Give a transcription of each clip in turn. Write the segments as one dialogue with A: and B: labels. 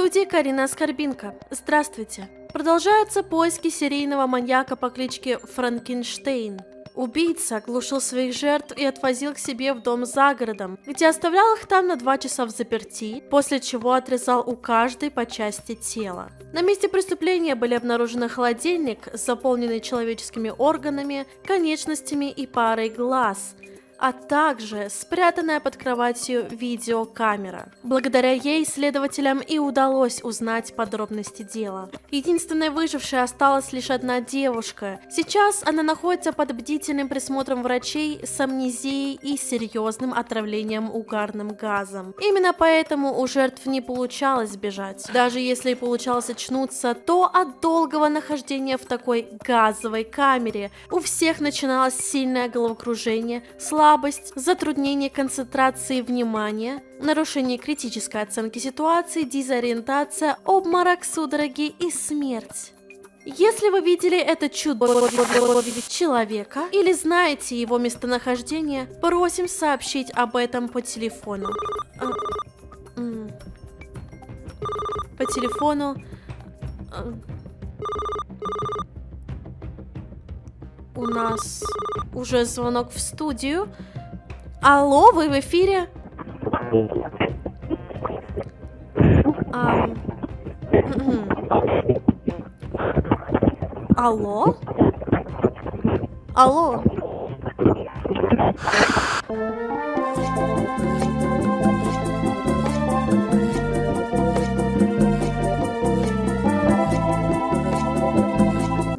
A: студии Карина Скорбинка. Здравствуйте. Продолжаются поиски серийного маньяка по кличке Франкенштейн. Убийца глушил своих жертв и отвозил к себе в дом за городом, где оставлял их там на 2 часа взаперти, после чего отрезал у каждой по части тела. На месте преступления были обнаружены холодильник, заполненный человеческими органами, конечностями и парой глаз, а также спрятанная под кроватью видеокамера. Благодаря ей следователям и удалось узнать подробности дела. Единственной выжившей осталась лишь одна девушка. Сейчас она находится под бдительным присмотром врачей с амнезией и серьезным отравлением угарным газом. Именно поэтому у жертв не получалось сбежать. Даже если и получалось очнуться, то от долгого нахождения в такой газовой камере у всех начиналось сильное головокружение, слабость, затруднение концентрации внимания, нарушение критической оценки ситуации, дезориентация, обморок, судороги и смерть. Если вы видели это чудо человека или знаете его местонахождение, просим сообщить об этом по телефону. По телефону... У нас уже звонок в студию. Алло, вы в эфире? Алло? Алло?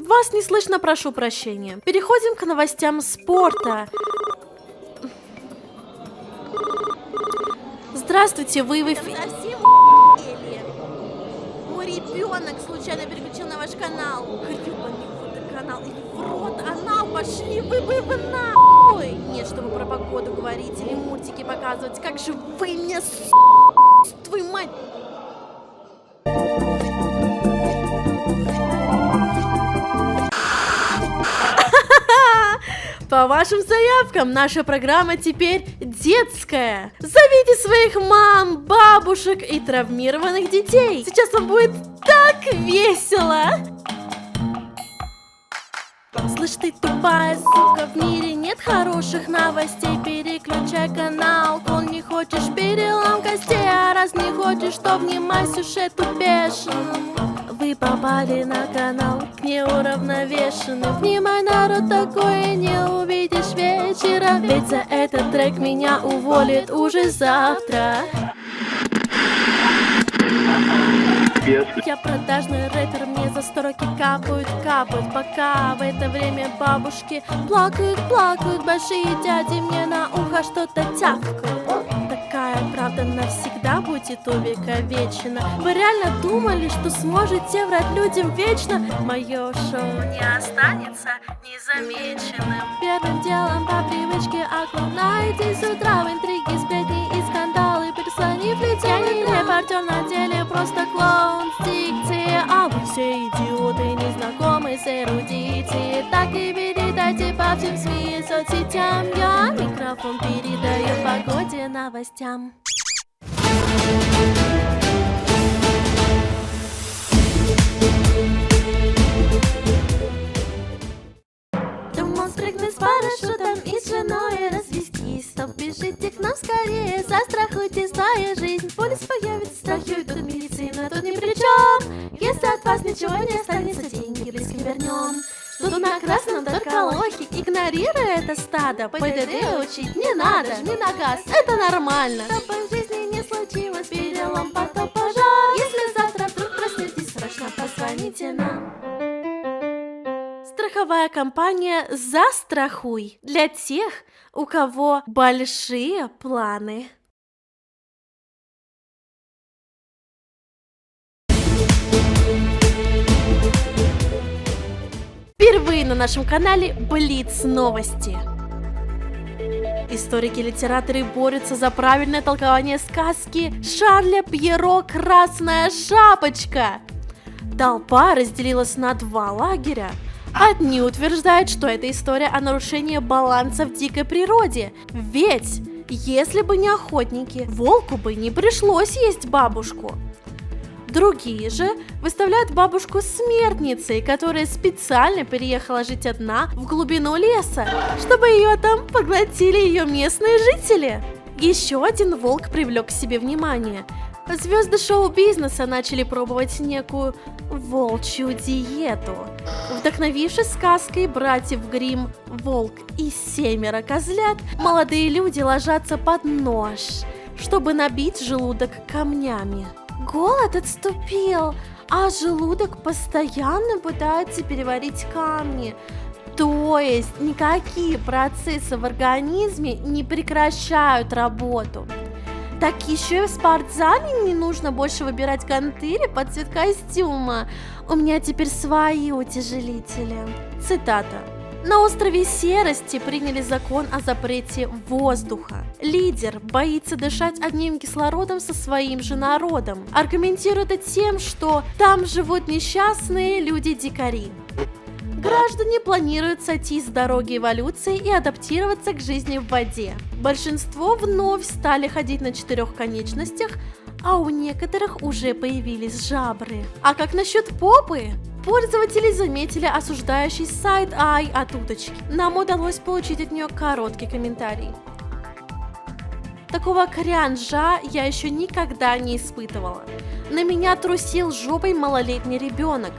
A: Вас не слышно, прошу прощения. Переходим к новостям спорта. Здравствуйте, вы в эфире.
B: Совсем мой ребенок случайно переключил на ваш канал. Гребаный фотоканал. Или в рот, анал, пошли вы нахуй. Нет, чтобы про погоду говорить или мультики показывать. Как же вы меня, твою мать.
A: По вашим заявкам, наша программа теперь детская. Зовите своих мам, бабушек и травмированных детей. Сейчас вам будет так весело. Слышь ты, тупая сука, в мире нет хороших новостей. Переключай канал, кол не хочешь перелом костей. А раз не хочешь, то внимай сюжету бешеному. Вы попали на канал неуравновешенный. Внимай, народ, такое не увидишь вечером. Ведь за этот трек меня уволят уже завтра. Я продажный рэпер, мне за строки капают, пока в это время бабушки плакают, большие дяди мне на ухо что-то тявкают. Такая правда навсегда будет увековечена. Вы реально думали, что сможете врать людям вечно? Мое шоу не останется незамеченным. Первым делом по привычке окунаетесь с утра в интриги, сплетни и скандалы, переслонив людей. Я не репортер на деле, просто клоун с дикцией. А вы все идиоты, незнакомые с эрудицией. Так и передайте по всем СМИ и соцсетям. Я микрофон передаю погоде, новостям. Думал спрыгнуть с парашютом и с женой развестись. Стоп, бежите к нам скорее, застрахуйте свою жизнь. Полис появится, страхует, тут медицина, тут ни при чем. Если от вас ничего не останется, деньги близко вернем. Тут на красном только лохи, игнорируя это стадо. ПДД учить не надо, жми на газ, это нормально. Чтобы в жизни не случилось перелом, потоп, пожар. Если завтра вдруг проснетесь, срочно позвоните нам. Страховая компания «Застрахуй» для тех, у кого большие планы. Впервые на нашем канале Блиц новости. Историки-литераторы борются за правильное толкование сказки Шарля Пьеро «Красная шапочка». Толпа разделилась на 2 лагеря. Одни утверждают, что это история о нарушении баланса в дикой природе. Ведь, если бы не охотники, волку бы не пришлось есть бабушку. Другие же выставляют бабушку смертницей, которая специально переехала жить одна в глубину леса, чтобы ее там поглотили ее местные жители. Еще один волк привлек к себе внимание. Звезды шоу-бизнеса начали пробовать некую волчью диету. Вдохновившись сказкой братьев Гримм «Волк и 7 козлят», молодые люди ложатся под нож, чтобы набить желудок камнями. Голод отступил, а желудок постоянно пытается переварить камни. То есть никакие процессы в организме не прекращают работу. Так еще и в спортзале не нужно больше выбирать гантели под цвет костюма. У меня теперь свои утяжелители. Цитата. На острове Серости приняли закон о запрете воздуха. Лидер боится дышать одним кислородом со своим же народом. Аргументирует это тем, что там живут несчастные люди-дикари. Граждане планируют сойти с дороги эволюции и адаптироваться к жизни в воде. Большинство вновь стали ходить на 4 конечностях, а у некоторых уже появились жабры. А как насчет попы? Пользователи заметили осуждающий сайд-ай от уточки. Нам удалось получить от нее короткий комментарий. Такого крянжа я еще никогда не испытывала. На меня трусил жопой малолетний ребенок.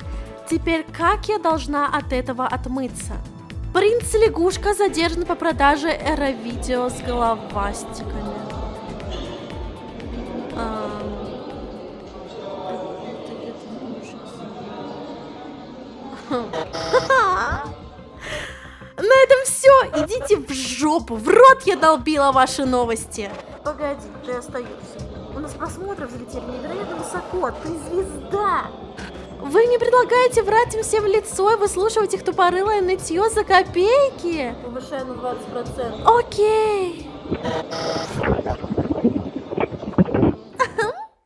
A: Теперь как я должна от этого отмыться? Принц-лягушка задержан по продаже эро-видео с головастиками. На этом все. Идите в жопу. В рот я долбила ваши новости. Погоди, ты остаешься. У нас просмотры взлетели невероятно высоко. Ты звезда. Вы мне предлагаете врать им всем в лицо и выслушивать их тупорылое нытье за копейки? Повышаем на 20%. Окей.